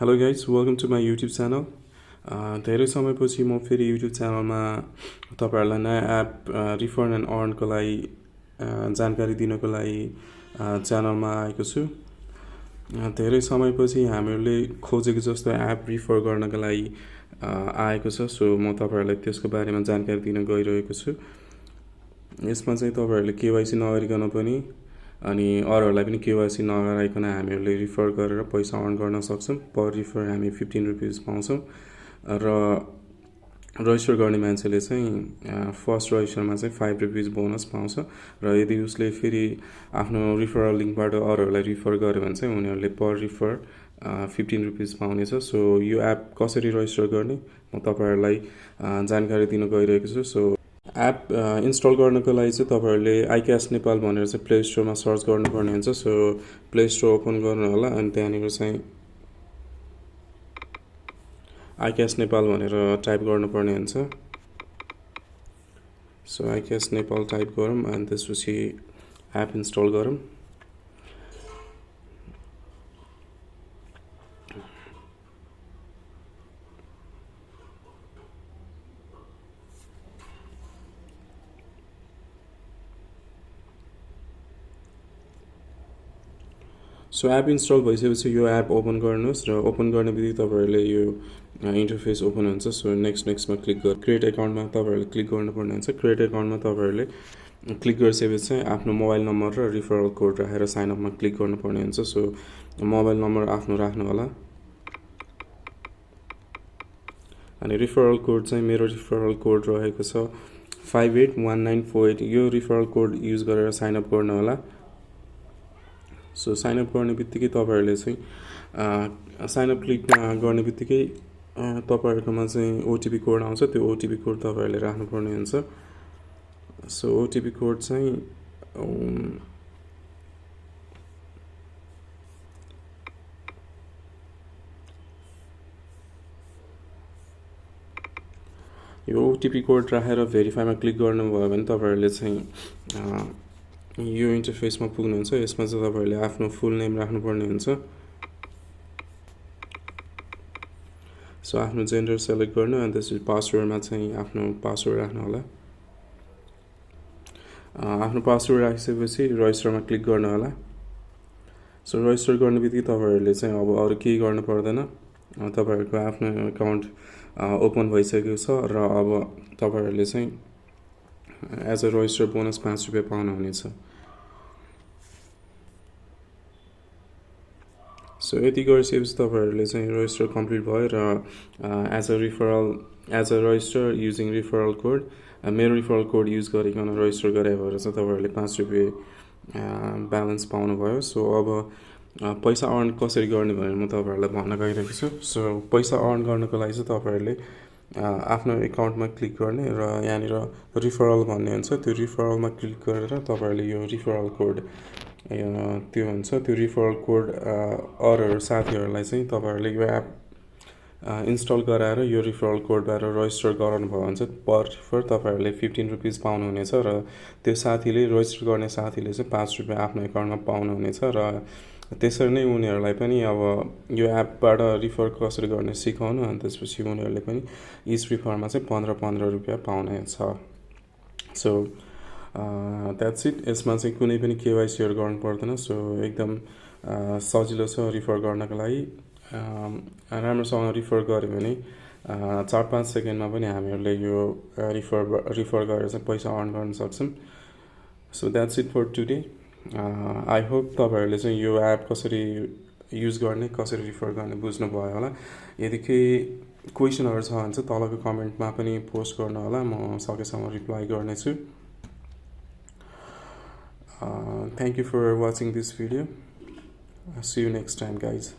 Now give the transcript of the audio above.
Hello guys, welcome to my YouTube channel. धेरै समयपछि म फेरि YouTube च्यानलमा तपाईहरुलाई नयाँ एप रिफर एन्ड अर्न को लागि जानकारी दिनको लागि च्यानलमा आएको छु। धेरै समयपछि हामीहरुले खोजेको जस्तो एप रिफर गर्नको लागि आएको छ, सो म तपाईहरुलाई त्यसको बारेमा जानकारी दिन गइरहेको छु। यसमा चाहिँ तपाईहरुले केवाइसी नगरिकन पनि अनि अरूहरुलाई पनि केवाइसी नगराइकन हामीहरुले रिफर गरेर पैसा अर्न गर्न सक्छौं। पर रिफर हामी 15 रुपैयाँ पाउँछौं र रजिस्टर गर्ने मान्छेले चाहिँ फर्स्ट रजिस्टरमा चाहिँ 5 रुपैयाँ बोनस पाउँछ र यदि उसले फेरि आफ्नो रिफरल लिंकबाट अरूहरुलाई रिफर गर्यो भने चाहिँ उनीहरुले पर रिफर 15 रुपैयाँ पाउनेछ। सो यो एप कसरी रजिस्टर गर्ने म तपाईहरुलाई जानकारी दिन गइरहेको छु। सो एप इन्स्टल गर्नको लागि चाहिँ तपाईहरुले icash नेपाल भनेर चाहिँ प्ले स्टोरमा सर्च गर्नुपर्ने हुन्छ। सो प्ले स्टोर ओपन गर्नु होला अनि त्यहाँनिर चाहिँ icash नेपाल भनेर टाइप गर्नुपर्ने हुन्छ। सो icash नेपाल टाइप गरौँ अनि त्यसपछि एप इन्स्टल गरौँ। सो एप इन्स्टल भइसकेपछि यो एप ओपन गर्नुहोस् र ओपन गर्ने बित्तिकै तपाईहरुले यो इन्टरफेस ओपन हुन्छ। सो नेक्स्टमा क्लिक गर क्रिएट अकाउन्टमा तपाईहरुले क्लिक गर्नुपर्ने हुन्छ। क्रिएट अकाउन्टमा तपाईहरुले क्लिक गरिसकेपछि चाहिँ आफ्नो मोबाइल नम्बर र रिफरल कोड राखेर साइन अपमा क्लिक गर्नुपर्ने हुन्छ। सो मोबाइल नम्बर आफ्नो राख्नु होला अनि रिफरल कोड चाहिँ मेरो रिफरल कोड रहेको छ 581948। यो रिफरल कोड युज गरेर साइन अप गर्नु होला। सो साइन अप गर्ने बित्तिकै तपाईहरुले चाहिँ साइन अप क्लिक गर्ने बित्तिकै तपाईहरुकोमा चाहिँ ओटीपी कोड आउँछ। त्यो ओटीपी कोड तपाईहरुले राख्नुपर्ने हुन्छ। सो ओटीपी कोड चाहिँ यो ओटीपी कोड राखेर भेरिफाईमा क्लिक गर्नुभयो भने तपाईहरुले चाहिँ यो इन्टरफेसमा पुग्नुहुन्छ। यसमा चाहिँ तपाईहरुले आफ्नो फुल नेम राख्नुपर्ने हुन्छ। सो आफ्नो जेन्डर सेलेक्ट गर्नु अनि त्यसपछि पासवर्डमा चाहिँ आफ्नो पासवर्ड राख्नु होला। आफ्नो पासवर्ड राखिसकेपछि रजिस्टरमा क्लिक गर्नु होला। सो रजिस्टर गर्ने बित्तिकै तपाईहरुले चाहिँ अब अरु केही गर्नु पर्दैन। तपाईहरुको आफ्नो अकाउन्ट ओपन भइसकेको छ र अब तपाईहरुले चाहिँ एज अ रजिस्टर बोनस 5 रुपैयाँ पाउनुहुनेछ। सो यति गरिसकेपछि तपाईहरुले चाहिँ रजिस्टर कम्प्लिट भयो र as a register using referral code मेरो रिफरल कोड युज गरिकन रजिस्टर गरे भएर चाहिँ तपाईहरुले 5 रुपैयाँ ब्यालेन्स पाउनु भयो। सो अब पैसा अर्न कसरी गर्ने भनेर म तपाईहरुलाई भन्न गइरहेको छु। सो पैसा अर्न गर्नको लागि चाहिँ तपाईहरुले आफ्नो अकाउन्टमा क्लिक गर्ने र यहाँनिर रिफरल भन्ने हुन्छ। त्यो रिफरलमा क्लिक गरेर तपाईहरुले यो रिफरल कोड त्यो हुन्छ। त्यो रिफरल कोड अरू साथीहरुलाई चाहिँ तपाईहरुले यो एप इन्स्टल गराएर यो रिफरल कोडबाट रजिस्टर गराउनु भयो भने चाहिँ पर रिफर तपाईहरुले 15 रुपैयाँ पाउनुहुनेछ र त्यो साथीले रजिस्टर गर्ने साथीले चाहिँ 5 रुपैयाँ आफ्नो अकाउन्टमा पाउनुहुनेछ र त्यसरी नै उनीहरुलाई पनि अब यो एपबाट रिफर कसरी गर्ने सिकाउनु अनि त्यसपछि उनीहरुले पनि इच रिफरमा चाहिँ 15 रुपैयाँ पाउनेछ। So that's it. यसमा चाहिँ कुनै पनि केवाइसीहरु गर्नु पर्दैन। सो एकदम सजिलो छ रिफर गर्नको लागि। राम्रोसँग रिफर गर्यो भने 4-5 सेकेन्डमा पनि हामीहरुले यो रिफर गरेर चाहिँ पैसा अर्न गर्न सक्छौं। So that's it for today. I hope तपाईहरुले चाहिँ यो एप कसरी युज गर्ने कसरी रिफर गर्ने बुझ्नु भयो होला। यदि केही क्वेशनहरु छ भने चाहिँ तलको कमेन्टमा पनि पोस्ट गर्नु होला, म सकेसम्म रिप्लाई गर्नेछु। Thank you for watching this video. See you next time guys.